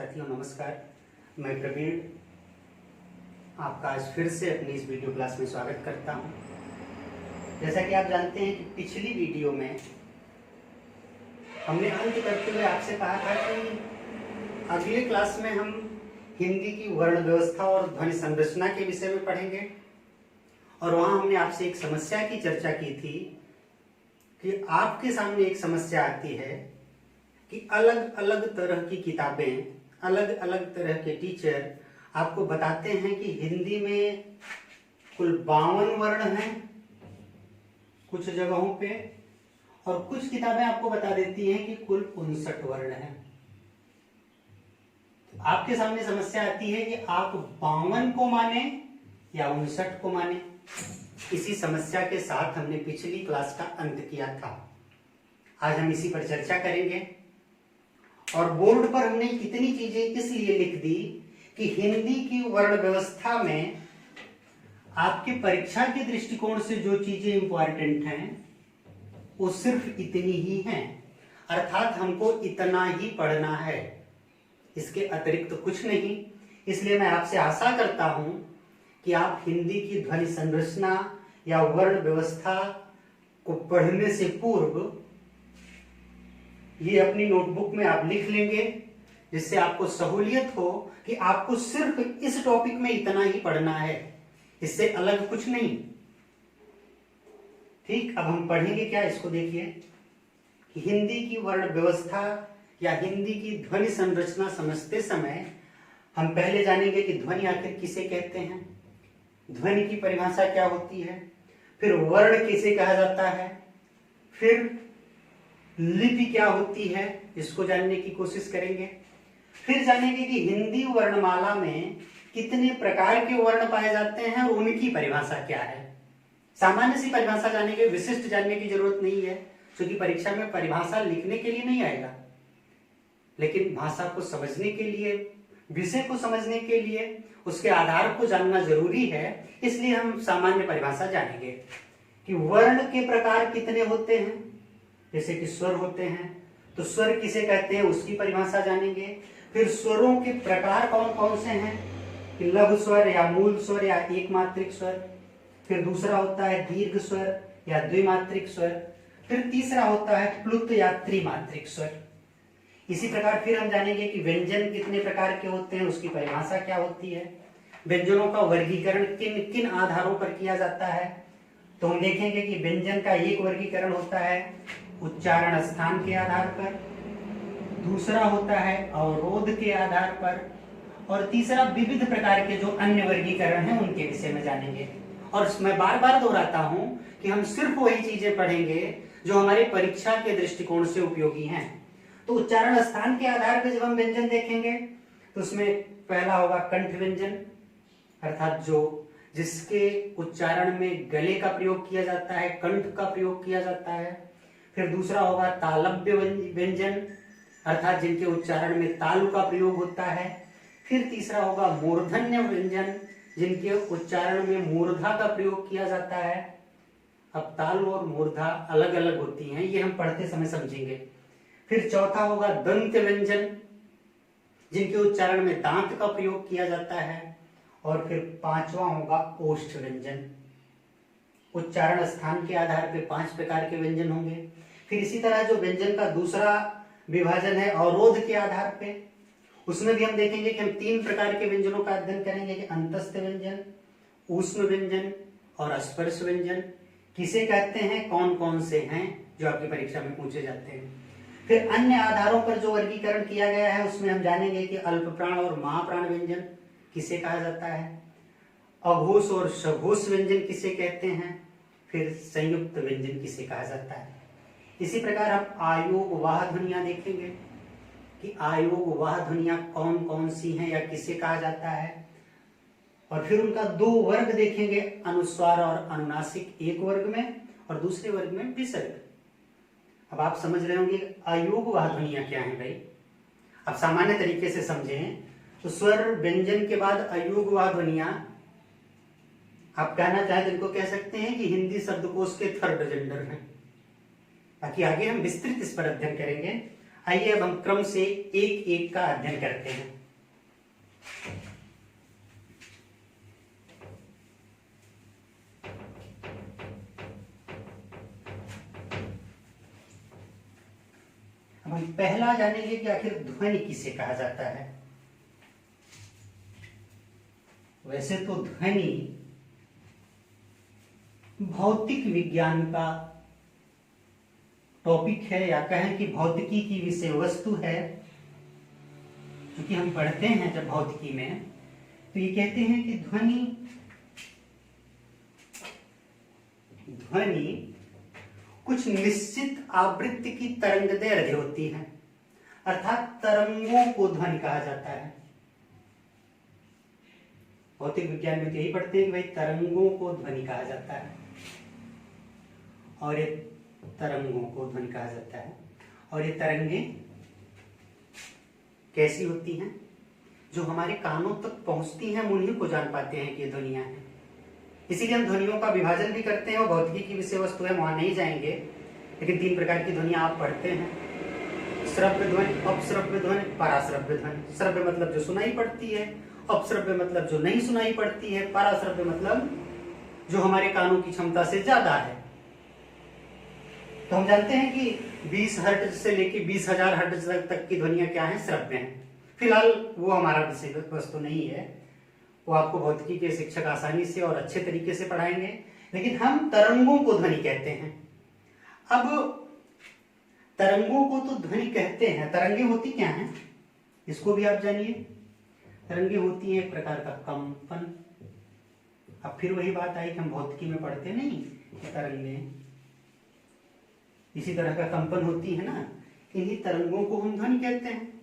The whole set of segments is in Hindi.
साथियों नमस्कार, मैं प्रवीण आपका आज फिर से अपनी इस वीडियो क्लास में स्वागत करता हूं। जैसा कि आप जानते हैं कि पिछली वीडियो में हमने अंत करते हुए आपसे कहा था कि अगले क्लास में हम हिंदी की वर्ण व्यवस्था और ध्वनि संरचना के विषय में पढ़ेंगे। और वहां हमने आपसे एक समस्या की चर्चा की थी कि आपके सामने एक समस्या आती है कि अलग अलग तरह की किताबें, अलग अलग तरह के टीचर आपको बताते हैं कि हिंदी में कुल 52 वर्ण हैं कुछ जगहों पे, और कुछ किताबें आपको बता देती हैं कि कुल 59 वर्ण हैं। तो आपके सामने समस्या आती है कि आप 52 को माने या 59 को माने। इसी समस्या के साथ हमने पिछली क्लास का अंत किया था। आज हम इसी पर चर्चा करेंगे। और बोर्ड पर हमने कितनी चीजें इसलिए लिख दी कि हिंदी की वर्ण व्यवस्था में आपके परीक्षा के दृष्टिकोण से जो चीजें इंपॉर्टेंट हैं वो सिर्फ इतनी ही हैं, अर्थात हमको इतना ही पढ़ना है, इसके अतिरिक्त कुछ नहीं। इसलिए मैं आपसे आशा करता हूं कि आप हिंदी की ध्वनि संरचना या वर्ण व्यवस्था को पढ़ने से पूर्व ये अपनी नोटबुक में आप लिख लेंगे, जिससे आपको सहूलियत हो कि आपको सिर्फ इस टॉपिक में इतना ही पढ़ना है, इससे अलग कुछ नहीं। ठीक, अब हम पढ़ेंगे क्या, इसको देखिए कि हिंदी की वर्ण व्यवस्था या हिंदी की ध्वनि संरचना समझते समय हम पहले जानेंगे कि ध्वनि आखिर किसे कहते हैं, ध्वनि की परिभाषा क्या होती है, फिर वर्ण किसे कहा जाता है, फिर लिपि क्या होती है, इसको जानने की कोशिश करेंगे। फिर जानेंगे कि हिंदी वर्णमाला में कितने प्रकार के वर्ण पाए जाते हैं और उनकी परिभाषा क्या है। सामान्य सी परिभाषा जानेंगे, विशिष्ट जानने की जरूरत नहीं है, क्योंकि परीक्षा में परिभाषा लिखने के लिए नहीं आएगा, लेकिन भाषा को समझने के लिए, विषय को समझने के लिए उसके आधार को जानना जरूरी है। इसलिए हम सामान्य परिभाषा जानेंगे कि वर्ण के प्रकार कितने होते हैं। जैसे कि स्वर होते हैं, तो स्वर किसे कहते हैं उसकी परिभाषा जानेंगे। फिर स्वरों के प्रकार कौन कौन से हैं, कि लघु स्वर या मूल स्वर या एक मात्रिक स्वर। फिर दूसरा होता है दीर्घ स्वर या द्विमात्रिक स्वर। फिर तीसरा होता है प्लुत या त्रिमात्रिक स्वर। इसी प्रकार फिर हम जानेंगे कि व्यंजन कितने प्रकार के होते हैं, उसकी परिभाषा क्या होती है। व्यंजनों का वर्गीकरण किन किन आधारों पर किया जाता है, तो हम देखेंगे कि व्यंजन का एक वर्गीकरण होता है उच्चारण स्थान के आधार पर, दूसरा होता है अवरोध के आधार पर, और तीसरा विविध प्रकार के जो अन्य वर्गीकरण हैं उनके विषय में जानेंगे। और मैं बार बार दोहराता हूं कि हम सिर्फ वही चीजें पढ़ेंगे जो हमारे परीक्षा के दृष्टिकोण से उपयोगी हैं। तो उच्चारण स्थान के आधार पर जब हम व्यंजन देखेंगे तो उसमें पहला होगा कंठ व्यंजन, अर्थात जो जिसके उच्चारण में गले का प्रयोग किया जाता है, कंठ का प्रयोग किया जाता है। फिर दूसरा होगा तालव्य व्यंजन, अर्थात जिनके उच्चारण में तालु का प्रयोग होता है। फिर तीसरा होगा मूर्धन्य व्यंजन, जिनके उच्चारण में मूर्धा का प्रयोग किया जाता है। अब तालु और मूर्धा अलग अलग होती हैं, ये हम पढ़ते समय समझेंगे। फिर चौथा होगा दंत व्यंजन, जिनके उच्चारण में दांत का प्रयोग किया जाता है। और फिर पांचवा होगा ओष्ठ व्यंजन। उच्चारण स्थान के आधार पर 5 प्रकार के व्यंजन होंगे। फिर इसी तरह जो व्यंजन का दूसरा विभाजन है अवरोध के आधार पे, उसमें भी हम देखेंगे कि हम 3 प्रकार के व्यंजनों का अध्ययन करेंगे कि अंतस्थ व्यंजन, ऊष्म व्यंजन और स्पर्श व्यंजन किसे कहते हैं, कौन कौन से हैं जो आपकी परीक्षा में पूछे जाते हैं। फिर अन्य आधारों पर जो वर्गीकरण किया गया है उसमें हम जानेंगे कि अल्प प्राण और महाप्राण व्यंजन किसे कहा जाता है, अघोष और सघोष व्यंजन किसे कहते हैं, फिर संयुक्त व्यंजन किसे कहा जाता है। इसी प्रकार हम आयोग वाह ध्वनियां देखेंगे कि आयोग वाह ध्वनियां कौन कौन सी हैं या किसे कहा जाता है। और फिर उनका 2 वर्ग देखेंगे, अनुस्वार और अनुनासिक, एक वर्ग में और दूसरे वर्ग में विसर्ग। अब आप समझ रहे होंगे आयोग वाह ध्वनियां क्या है भाई। अब सामान्य तरीके से समझें तो स्वर व्यंजन के बाद अयोग वाह ध्वनियां आप कहना चाहें तो इनको कह सकते हैं कि हिंदी शब्दकोश के थर्ड जेंडर हैं। बाकी आगे हम विस्तृत इस पर अध्ययन करेंगे। आइए अब हम क्रम से एक एक का अध्ययन करते हैं। अब हम पहला जानेंगे कि आखिर ध्वनि किसे कहा जाता है। वैसे तो ध्वनि भौतिक विज्ञान का टॉपिक है, या कहें कि भौतिकी की विषय वस्तु है। क्योंकि हम पढ़ते हैं जब भौतिकी में, तो ये कहते हैं कि ध्वनि कुछ निश्चित आवृत्ति की तरंगदैर्घ्य होती है, अर्थात तरंगों को ध्वनि कहा जाता है। भौतिक विज्ञान में तो यही पढ़ते हैं कि भाई तरंगों को ध्वनि कहा जाता है, और ये तरंगों को ध्वनि कहा जाता है। और ये तरंगे कैसी होती हैं? जो हमारे कानों तक पहुंचती हैं, हम उन्हीं को जान पाते हैं कि ये ध्वनियां हैं। इसीलिए हम ध्वनियों का विभाजन भी करते हैं, और भौतिकी की विषय वस्तु है, वहां नहीं जाएंगे। लेकिन 3 प्रकार की ध्वनियां आप पढ़ते हैं: श्रव्य ध्वनि, अपश्रव्य ध्वनि, पराश्रव्य ध्वनि। श्रव्य मतलब जो सुनाई पड़ती है, अपश्रव्य मतलब जो नहीं सुनाई पड़ती है, पराश्रव्य मतलब जो हमारे कानों की क्षमता से ज्यादा है। तो हम जानते हैं कि 20 हर्ट्ज से लेकर 20,000 हर्ट्ज तक की ध्वनियां क्या हैं? श्रव्य हैं। फिलहाल वो हमारा विषय वस्तु नहीं है, वो आपको भौतिकी के शिक्षक आसानी से और अच्छे तरीके से पढ़ाएंगे। लेकिन हम तरंगों को ध्वनि कहते हैं। अब तरंगों को तो ध्वनि कहते हैं, तरंगे होती क्या हैं इसको भी आप जानिए। तरंगे होती हैं एक प्रकार का कंपन। अब फिर वही बात आई कि हम भौतिकी में पढ़ते नहीं कि तरंगे इसी तरह का कंपन होती है ना, इन्हीं तरंगों को हम ध्वनि कहते हैं।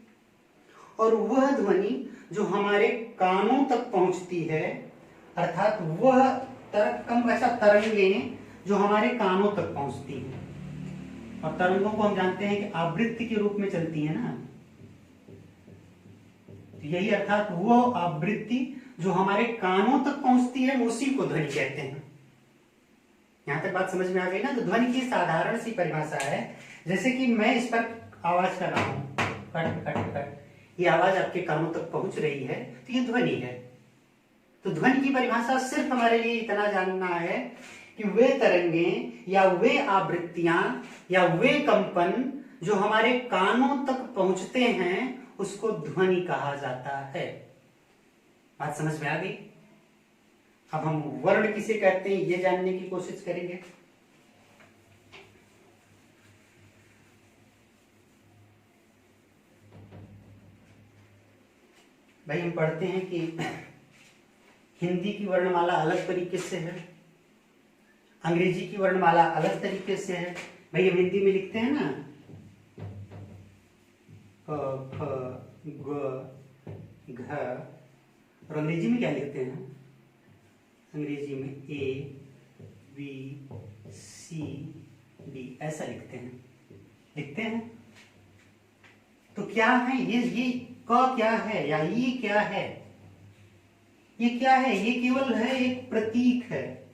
और वह ध्वनि जो हमारे कानों तक पहुंचती है, अर्थात वह तरंगे जो हमारे कानों तक पहुंचती हैं। और तरंगों को हम जानते हैं कि आवृत्ति के रूप में चलती है ना, तो यही अर्थात वो आवृत्ति जो हमारे कानों तक पहुंचती है, उसी को ध्वनि कहते हैं। यहां तक बात समझ में आ गई ना? तो ध्वनि की साधारण सी परिभाषा है, जैसे कि मैं इस पर आवाज कर रहा हूं, कट कट कट, ये आवाज आपके कानों तक पहुंच रही है, तो ये ध्वनि है। तो ध्वनि की परिभाषा सिर्फ हमारे लिए इतना जानना है कि वे तरंगे या वे आवृत्तियां या वे कंपन जो हमारे कानों तक पहुंचते हैं, उसको ध्वनि कहा जाता है। बात समझ में आ गई? अब हम वर्ण किसे कहते हैं ये जानने की कोशिश करेंगे। भाई हम पढ़ते हैं कि हिंदी की वर्णमाला अलग तरीके से है, अंग्रेजी की वर्णमाला अलग तरीके से है। भाई हम हिंदी में लिखते हैं ना क ख ग घ, और अंग्रेजी में क्या लिखते हैं? अंग्रेजी में ए बी सी डी ऐसा लिखते हैं। तो क्या है ये क क्या है या ये क्या है? ये क्या है? ये केवल है एक प्रतीक है।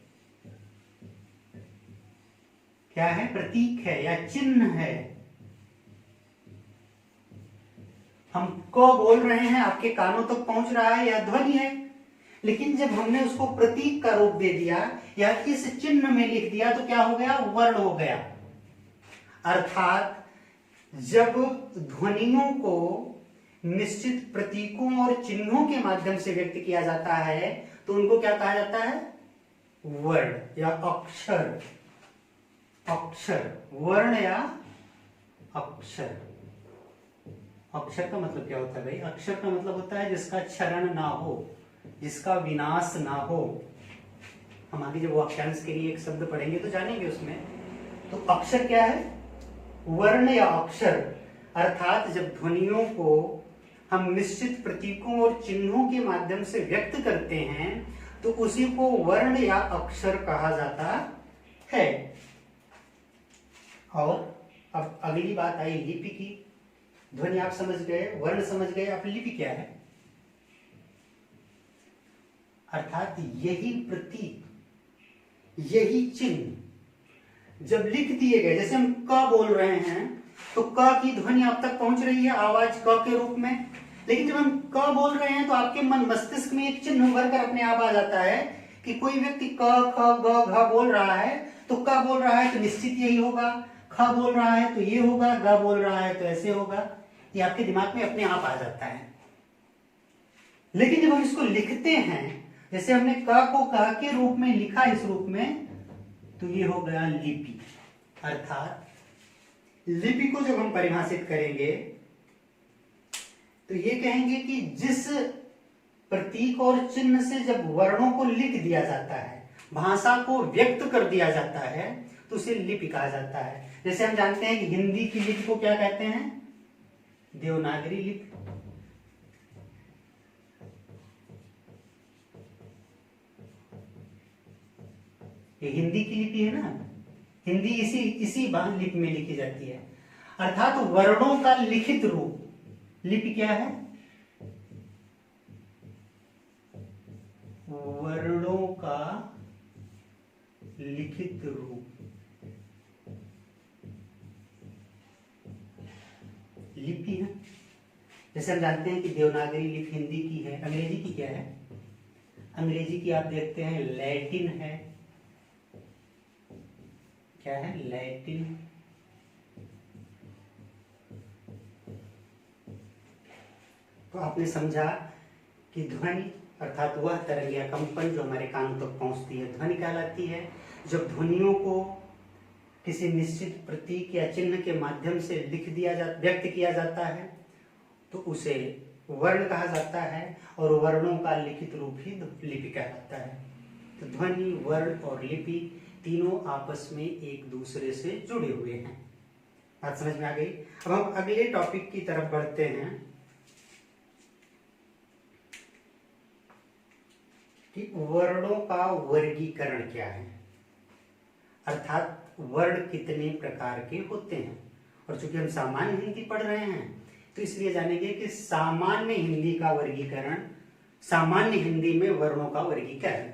क्या है? प्रतीक है या चिन्ह है। हम क बोल रहे हैं, आपके कानों तक पहुंच रहा है, या ध्वनि है। लेकिन जब हमने उसको प्रतीक का रूप दे दिया या इस चिन्ह में लिख दिया, तो क्या हो गया? वर्ण हो गया। अर्थात जब ध्वनियों को निश्चित प्रतीकों और चिन्हों के माध्यम से व्यक्त किया जाता है, तो उनको क्या कहा जाता है? वर्ण या अक्षर। अक्षर, वर्ण या अक्षर। अक्षर का मतलब क्या होता है भाई? अक्षर का मतलब होता है जिसका क्षरण ना हो, जिसका विनाश ना हो। हम आगे जब वाक्यांश के लिए एक शब्द पढ़ेंगे तो जानेंगे उसमें। तो अक्षर क्या है? वर्ण या अक्षर। अर्थात जब ध्वनियों को हम निश्चित प्रतीकों और चिन्हों के माध्यम से व्यक्त करते हैं, तो उसी को वर्ण या अक्षर कहा जाता है। और अब अगली बात आई लिपि की। ध्वनि आप समझ गए, वर्ण समझ गए, अब लिपि क्या है? अर्थात यही प्रतीक, यही चिन्ह जब लिख दिए गए, जैसे हम क बोल रहे हैं, तो क की ध्वनि आप तक पहुंच रही है आवाज क के रूप में। लेकिन जब हम क बोल रहे हैं तो आपके मन मस्तिष्क में एक चिन्ह उभर कर अपने आप आ जाता है कि कोई व्यक्ति क ख ग घ बोल रहा है, तो क बोल रहा है तो निश्चित यही होगा, ख बोल रहा है तो ये होगा, ग बोल रहा है तो ऐसे होगा। ये आपके दिमाग में अपने आप आ जाता है। लेकिन जब हम इसको लिखते हैं, जैसे हमने क को क के रूप में लिखा इस रूप में, तो ये हो गया लिपि। अर्थात लिपि को जब हम परिभाषित करेंगे तो ये कहेंगे कि जिस प्रतीक और चिन्ह से जब वर्णों को लिख दिया जाता है, भाषा को व्यक्त कर दिया जाता है, तो उसे लिपि कहा जाता है। जैसे हम जानते हैं कि हिंदी की लिपि को क्या कहते हैं? देवनागरी लिपि। ये हिंदी की लिपि है ना, हिंदी इसी लिपि में लिखी जाती है। अर्थात वर्णों का लिखित रूप लिपि क्या है? वर्णों का लिखित रूप लिपि है। जैसे हम जानते हैं कि देवनागरी लिपि हिंदी की है। अंग्रेजी की क्या है? अंग्रेजी की आप देखते हैं लैटिन है। क्या है? लैटिन। तो आपने समझा कि ध्वनि अर्थात वह तरंग या कंपन जो हमारे कानों तक पहुंचती है ध्वनि कहलाती है। जब ध्वनियों को किसी निश्चित प्रतीक या चिन्ह के माध्यम से व्यक्त किया जाता है तो उसे वर्ण कहा जाता है, और वर्णों का लिखित रूप ही लिपि कहलाता है। तो ध्वनि, वर्ण और लिपि तीनों आपस में एक दूसरे से जुड़े हुए हैं। बात समझ में आ गई? अब हम अगले टॉपिक की तरफ बढ़ते हैं कि वर्णों का वर्गीकरण क्या है, अर्थात वर्ण कितने प्रकार के होते हैं। और चूंकि हम सामान्य हिंदी पढ़ रहे हैं तो इसलिए जानेंगे कि सामान्य हिंदी का वर्गीकरण, सामान्य हिंदी में वर्णों का वर्गीकरण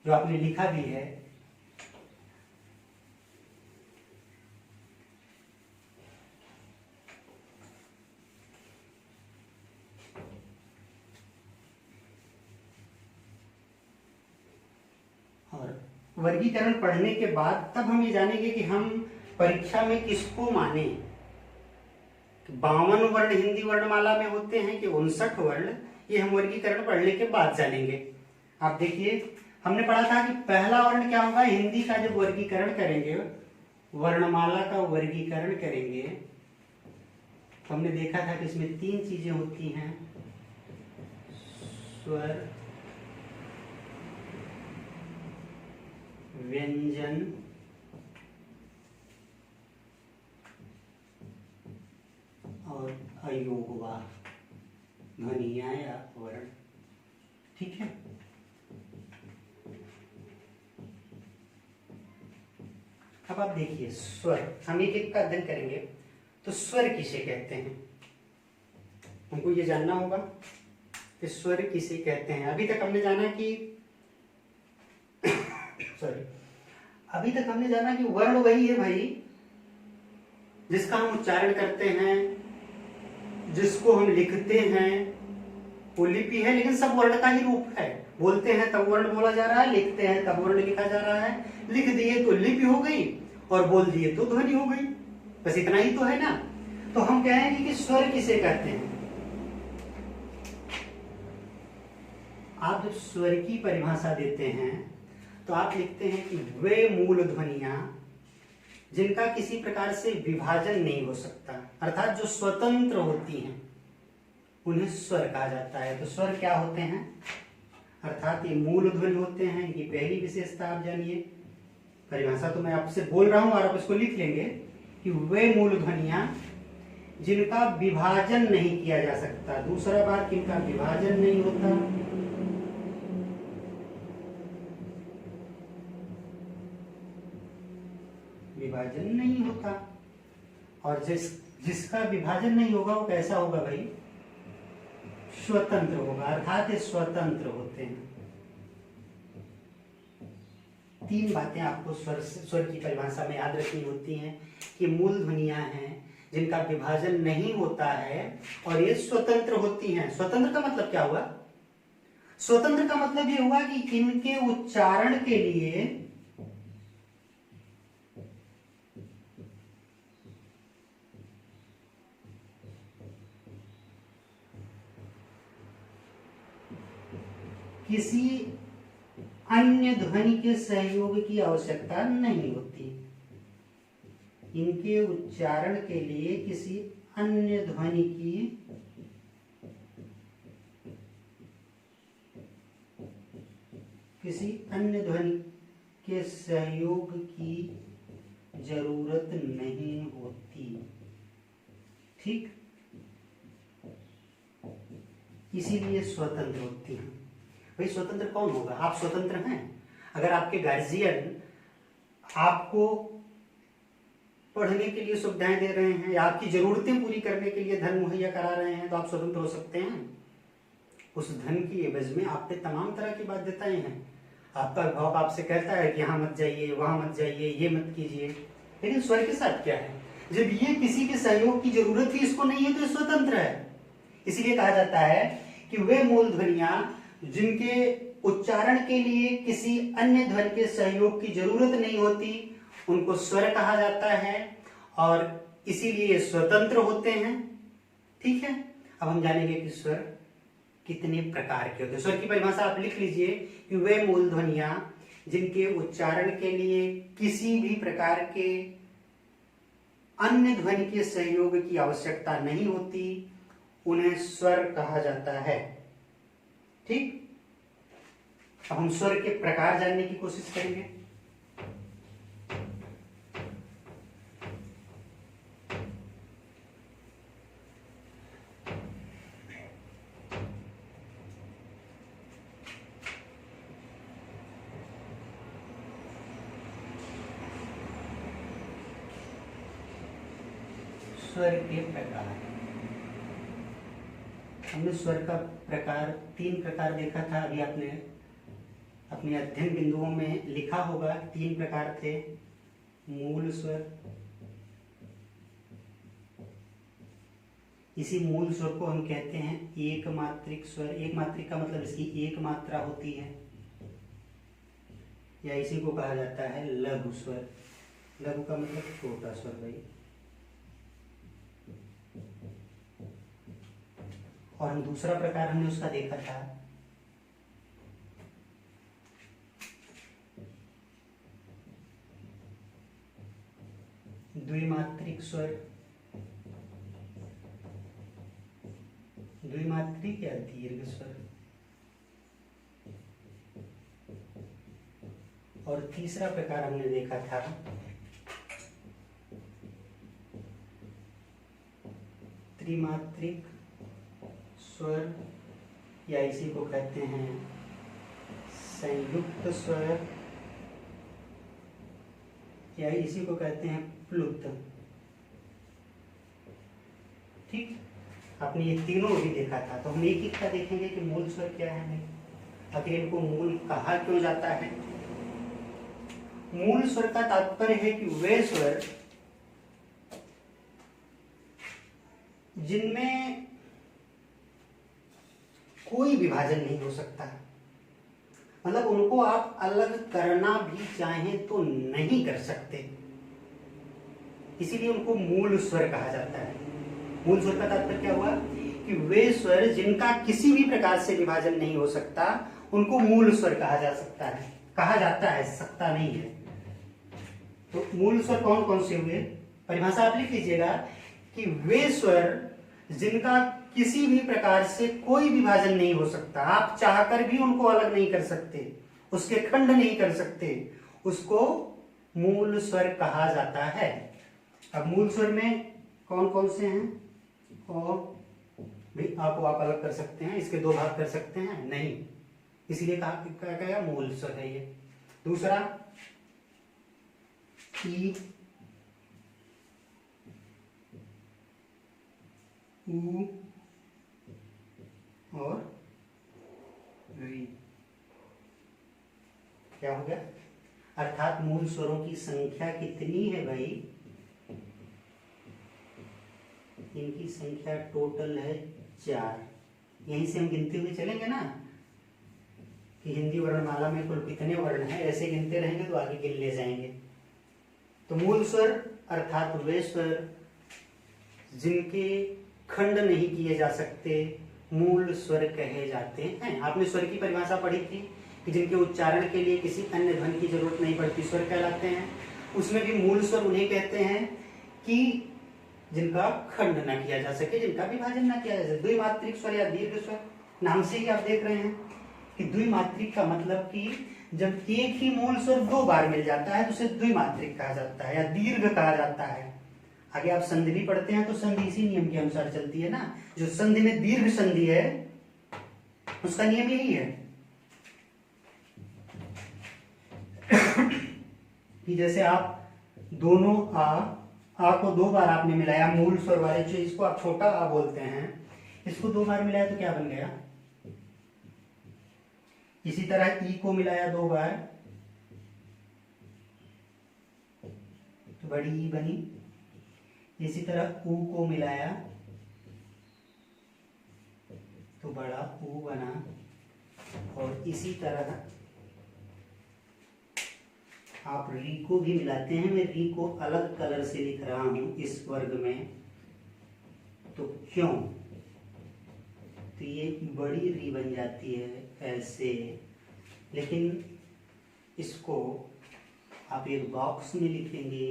जो आपने लिखा भी है। और वर्गीकरण पढ़ने के बाद तब हम ये जानेंगे कि हम परीक्षा में किसको माने। 52 वर्ण हिंदी वर्णमाला में होते हैं कि 59 वर्ण, ये हम वर्गीकरण पढ़ने के बाद जानेंगे। आप देखिए, हमने पढ़ा था कि पहला वर्ण क्या होगा हिंदी का। जब वर्गीकरण करेंगे, वर्णमाला का वर्गीकरण करेंगे, तो हमने देखा था कि इसमें 3 चीजें होती हैं: स्वर, व्यंजन और अयोगवाह, ध्वनियां या वर्ण। ठीक है। अब आप देखिए स्वर, हम एक एक का अध्ययन करेंगे। तो स्वर किसे कहते हैं, हमको ये जानना होगा कि स्वर किसे कहते हैं। अभी तक हमने जाना कि अभी तक हमने जाना कि वर्ण वही है भाई जिसका हम उच्चारण करते हैं, जिसको हम लिखते हैं, वो लिपि है। लेकिन सब वर्ण का ही रूप है। बोलते हैं तब वर्ण बोला जा रहा है, लिखते हैं तब वर्ण लिखा जा रहा है। लिख दिए तो लिपि हो गई और बोल दिए तो ध्वनि हो गई। बस इतना ही तो है ना। तो हम कहेंगे कि स्वर किसे कहते हैं। आप जब स्वर की परिभाषा देते हैं तो आप लिखते हैं कि वे मूल ध्वनियां जिनका किसी प्रकार से विभाजन नहीं हो सकता, अर्थात जो स्वतंत्र होती हैं, उन्हें स्वर कहा जाता है। तो स्वर क्या होते हैं, अर्थात ये मूल ध्वनि होते हैं। इनकी पहली विशेषता आप जानिए। परिभाषा तो मैं आपसे बोल रहा हूं और आप इसको लिख लेंगे कि वे मूल ध्वनियां जिनका विभाजन नहीं किया जा सकता। दूसरा बात, किनका विभाजन नहीं होता, विभाजन नहीं होता। और जिसका विभाजन नहीं होगा वो कैसा होगा भाई, स्वतंत्र होगा। अर्थात ये स्वतंत्र होते हैं। 3 बातें आपको स्वर की परिभाषा में याद रखनी होती हैं कि मूल ध्वनियां हैं जिनका विभाजन नहीं होता है और ये स्वतंत्र होती हैं। स्वतंत्र का मतलब क्या हुआ? स्वतंत्र का मतलब ये हुआ कि इनके उच्चारण के लिए किसी अन्य ध्वनि के सहयोग की आवश्यकता नहीं होती। इनके उच्चारण के लिए किसी अन्य ध्वनि के सहयोग की जरूरत नहीं होती। ठीक, इसीलिए स्वतंत्र होती है। भाई स्वतंत्र कौन होगा? आप स्वतंत्र हैं। अगर आपके गार्जियन आपको पढ़ने के लिए सुविधाएं दे रहे हैं या आपकी जरूरतें पूरी करने के लिए धन मुहैया करा रहे हैं तो आप स्वतंत्र हो सकते हैं। उस धन की एवज में आप पे तमाम तरह की बाध्यताएं हैं। आपका अभिभावक आपसे कहता है कि यहाँ मत जाइए, वहां मत जाइए, ये मत कीजिए, लेकिन स्वर के साथ क्या है? जब ये किसी के सहयोग की जरूरत ही इसको नहीं है तो स्वतंत्र है। इसीलिए कहा जाता है कि वे मूल ध्वनियां जिनके उच्चारण के लिए किसी अन्य ध्वनि के सहयोग की जरूरत नहीं होती उनको स्वर कहा जाता है और इसीलिए स्वतंत्र होते हैं। ठीक है, अब हम जानेंगे कि स्वर कितने प्रकार के होते हैं। स्वर की परिभाषा आप लिख लीजिए कि वे मूल ध्वनियां जिनके उच्चारण के लिए किसी भी प्रकार के अन्य ध्वनि के सहयोग की आवश्यकता नहीं होती उन्हें स्वर कहा जाता है। ठीक, अब हम स्वर के प्रकार जानने की कोशिश करेंगे। स्वर के प्रकार, हमने स्वर का प्रकार 3 प्रकार देखा था। अभी आपने अपने अध्ययन बिंदुओं में लिखा होगा 3 प्रकार थे। मूल स्वर, इसी मूल स्वर को हम कहते हैं एक मात्रिक स्वर। एक मात्रिक का मतलब इसकी एक मात्रा होती है, या इसी को कहा जाता है लघु स्वर। लघु का मतलब छोटा स्वर भाई। और हम दूसरा प्रकार हमने उसका देखा था द्विमात्रिक स्वर। द्विमात्रिक या दीर्घ स्वर। और तीसरा प्रकार हमने देखा था त्रिमात्रिक स्वर, या इसी को कहते हैं संयुक्त स्वर, या इसी को कहते हैं प्लुत। ठीक, आपने ये तीनों भी देखा था। तो हम एक एक का देखेंगे कि मूल स्वर क्या है, आखिर इनको मूल कहा क्यों जाता है। मूल स्वर का तात्पर्य है कि वे स्वर जिनमें कोई विभाजन नहीं हो सकता, मतलब उनको आप अलग करना भी चाहें तो नहीं कर सकते, इसीलिए उनको मूल स्वर कहा जाता है। मूल स्वर का तात्पर्य क्या हुआ कि वे स्वर जिनका किसी भी प्रकार से विभाजन नहीं हो सकता उनको मूल स्वर कहा जा सकता है, कहा जाता है, सकता नहीं है। तो मूल स्वर कौन कौन से हुए? परिभाषा आप लिख लीजिएगा कि वे स्वर जिनका किसी भी प्रकार से कोई विभाजन नहीं हो सकता, आप चाहकर भी उनको अलग नहीं कर सकते, उसके खंड नहीं कर सकते, उसको मूल स्वर कहा जाता है। अब मूल स्वर में कौन कौन से हैं? और भी आप अलग कर सकते हैं, इसके 2 भाग कर सकते हैं नहीं, इसलिए कहा गया मूल स्वर है ये। दूसरा ई, ऊ और री। क्या हो गया? अर्थात मूल स्वरों की संख्या कितनी है भाई? इनकी संख्या टोटल है 4। यहीं से हम गिनते हुए चलेंगे ना कि हिंदी वर्णमाला में कुल कितने वर्ण हैं, ऐसे गिनते रहेंगे तो आगे गिन ले जाएंगे। तो मूल स्वर अर्थात वे स्वर जिनके खंड नहीं किए जा सकते मूल स्वर कहे जाते हैं। आपने स्वर की परिभाषा पढ़ी थी कि जिनके उच्चारण के लिए किसी अन्य ध्वनि की जरूरत नहीं पड़ती स्वर कहलाते हैं। उसमें भी मूल स्वर उन्हें कहते हैं कि जिनका खंड न किया जा सके, जिनका विभाजन न किया जा सके। द्विमात्रिक स्वर या दीर्घ स्वर, नाम से ही आप देख रहे हैं कि द्विमात्रिक का मतलब कि जब एक ही मूल स्वर 2 बार मिल जाता है तो उसे द्विमात्रिक कहा जाता है या दीर्घ कहा जाता है। आगे आप संधि भी पढ़ते हैं तो संधि इसी नियम के अनुसार चलती है ना। जो संधि में दीर्घ संधि है उसका नियम यही है कि जैसे आप दोनों आ को 2 बार आपने मिलाया, मूल स्वर वाले जो इसको आप छोटा आ बोलते हैं, इसको 2 बार मिलाया तो क्या बन गया। इसी तरह ई को मिलाया 2 बार तो बड़ी ई बनी। इसी तरह ऊ को मिलाया तो बड़ा ऊ बना। और इसी तरह आप री को भी मिलाते हैं। मैं री को अलग कलर से लिख रहा हूं इस वर्ग में, तो क्यों, तो ये बड़ी री बन जाती है ऐसे। लेकिन इसको आप एक बॉक्स में लिखेंगे।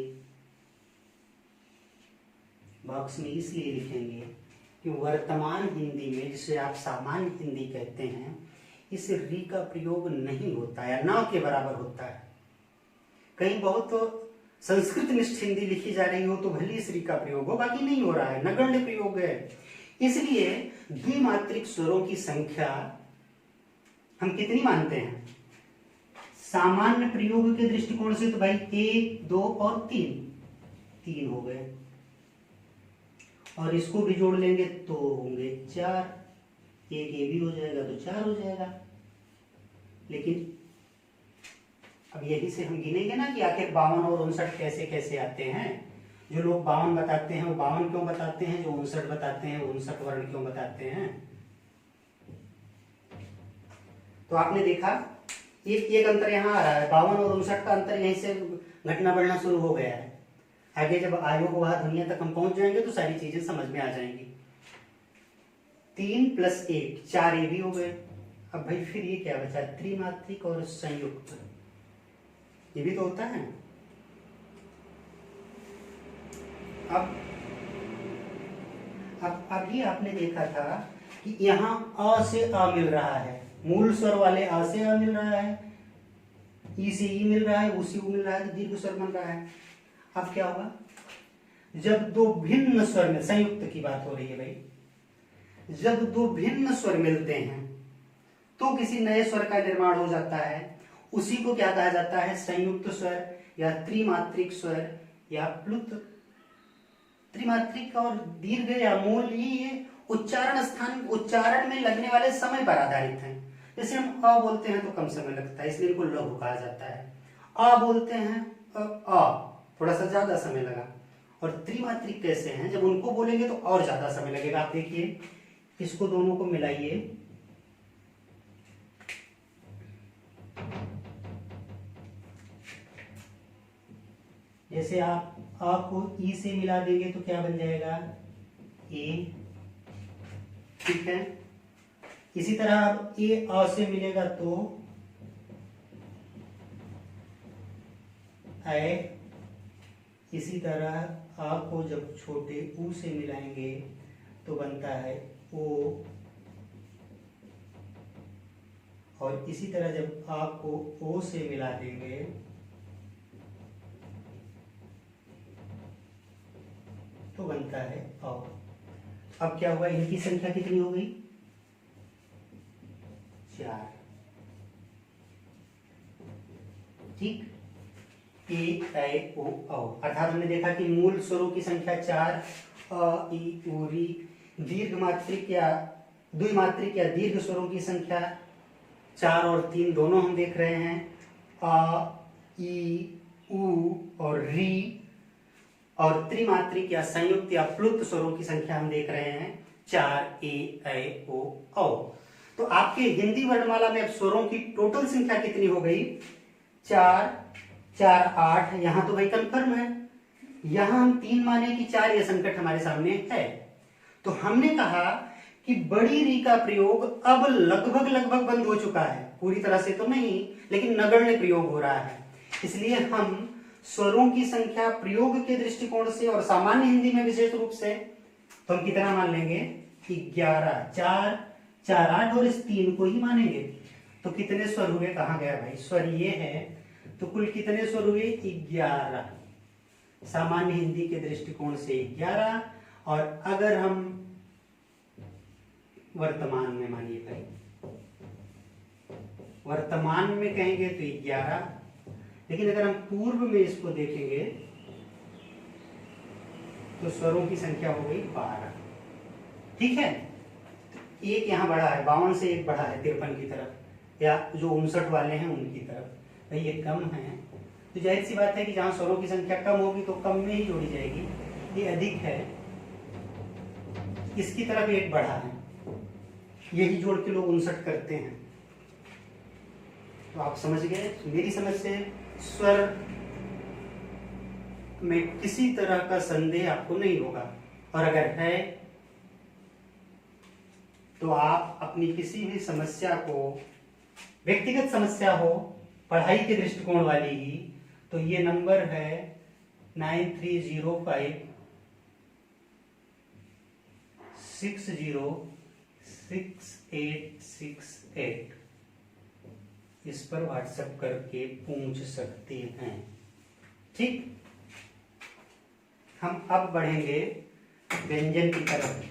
बॉक्स में इसलिए लिखेंगे कि वर्तमान हिंदी में, जिसे आप सामान्य हिंदी कहते हैं, इस री का प्रयोग नहीं होता है, ना के बराबर होता है। कहीं बहुत तो संस्कृत निष्ठ हिंदी लिखी जा रही हो तो भले इस री का प्रयोग हो, बाकी नहीं हो रहा है, नगण्य प्रयोग है। इसलिए द्विमात्रिक स्वरों की संख्या हम कितनी मानते हैं सामान्य प्रयोग के दृष्टिकोण से, तो भाई 1, 2 और 3 हो गए। और इसको भी जोड़ लेंगे तो होंगे 4। एक ये भी हो जाएगा तो 4 हो जाएगा। लेकिन अब यही से हम गिनेंगे ना कि आखिर 52 और 59 कैसे कैसे आते हैं। जो लोग 52 बताते हैं वो 52 क्यों बताते हैं, जो 59 बताते हैं वो 59 वर्ण क्यों बताते हैं। तो आपने देखा एक अंतर यहाँ आ रहा है, 52 और 59 का अंतर यहीं से घटना बढ़ना शुरू हो गया है। आगे जब आयोग वह दुनिया तक हम पहुंच जाएंगे तो सारी चीजें समझ में आ जाएंगी। 3 + 1 4 ये भी हो गए। अब भाई फिर ये क्या बचा, त्रिमात्रिक और संयुक्त, ये भी तो होता है। अब अभी आपने देखा था कि यहाँ अ से अ मिल रहा है, मूल स्वर वाले अ से अ मिल रहा है, ई से ई मिल रहा है, ऊ से ऊ मिल रहा है, तो दीर्घ स्वर बन रहा है। अब क्या होगा, जब 2 भिन्न स्वर में, संयुक्त की बात हो रही है भाई, जब 2 भिन्न स्वर मिलते हैं तो किसी नए स्वर का निर्माण हो जाता है। उसी को क्या कहा जाता है, संयुक्त स्वर या त्रिमात्रिक स्वर या प्लुत। त्रिमात्रिक और दीर्घ या मूल ये उच्चारण स्थान, उच्चारण में लगने वाले समय पर आधारित हैं। जैसे हम अ बोलते हैं तो कम समय लगता है, इसलिए इनको लघु कहा जाता है। अ बोलते हैं अ थोड़ा सा ज्यादा समय लगा। और त्रिमात्रिक कैसे हैं, जब उनको बोलेंगे तो और ज्यादा समय लगेगा। आप देखिए, इसको दोनों को मिलाइए, जैसे आप अ को ई से मिला देंगे तो क्या बन जाएगा, ए, ठीक है। इसी तरह अब ए अ से मिलेगा तो ऐ। इसी तरह आ को जब छोटे ऊ से मिलाएंगे तो बनता है ओ। और इसी तरह जब आ को ओ से मिला देंगे तो बनता है औ। अब क्या हुआ, इनकी संख्या कितनी हो गई, 4। ठीक, ए ऐ ओ औ। अर्थात हमने देखा कि मूल स्वरों की संख्या 4, अ ई उ री। दीर्घ मात्रिक या द्विमात्रिक या दीर्घ स्वरों की संख्या 4 और 3 दोनों हम देख रहे हैं, अ ई उ और री। और त्रिमात्रिक या संयुक्त या प्लुत स्वरों की संख्या हम देख रहे हैं 4 ए ऐ ओ औ। तो आपके हिंदी वर्णमाला में अब स्वरों की टोटल संख्या कितनी हो गई? 4 4 8। यहां तो भाई कंफर्म है, यहां हम 3 माने कि 4, यह संकट हमारे सामने है। तो हमने कहा कि बड़ी री का प्रयोग अब लगभग लगभग बंद हो चुका है, पूरी तरह से तो नहीं, लेकिन नगण्य प्रयोग हो रहा है। इसलिए हम स्वरों की संख्या प्रयोग के दृष्टिकोण से और सामान्य हिंदी में विशेष रूप से तो हम कितना मान लेंगे? 11। 4 4 8 और इस 3 को ही मानेंगे। तो कितने स्वर हुए? कहां गया भाई स्वर? ये है। तो कुल कितने स्वर हुए? 11। सामान्य हिंदी के दृष्टिकोण से 11। और अगर हम वर्तमान में मानिए भाई, वर्तमान में कहेंगे तो 11, लेकिन अगर हम पूर्व में इसको देखेंगे तो स्वरों की संख्या हो गई 12। ठीक है, एक यहां बढ़ा है, 52 से एक बढ़ा है 53 की तरफ, या जो 59 वाले हैं उनकी तरफ। भाई ये कम है, तो जाहिर सी बात है कि जहां स्वरों की संख्या कम होगी तो कम में ही जोड़ी जाएगी। ये अधिक है, इसकी तरफ एक बढ़ा है, यही जोड़ के लोग 59 करते हैं। तो आप समझ गए, मेरी समझ से स्वर में किसी तरह का संदेह आपको नहीं होगा। और अगर है तो आप अपनी किसी भी समस्या को, व्यक्तिगत समस्या हो, पढ़ाई के दृष्टिकोण वाली ही, तो ये नंबर है 9305 606868। इस पर व्हाट्सएप करके पूछ सकते हैं। ठीक, हम अब बढ़ेंगे व्यंजन की तरफ।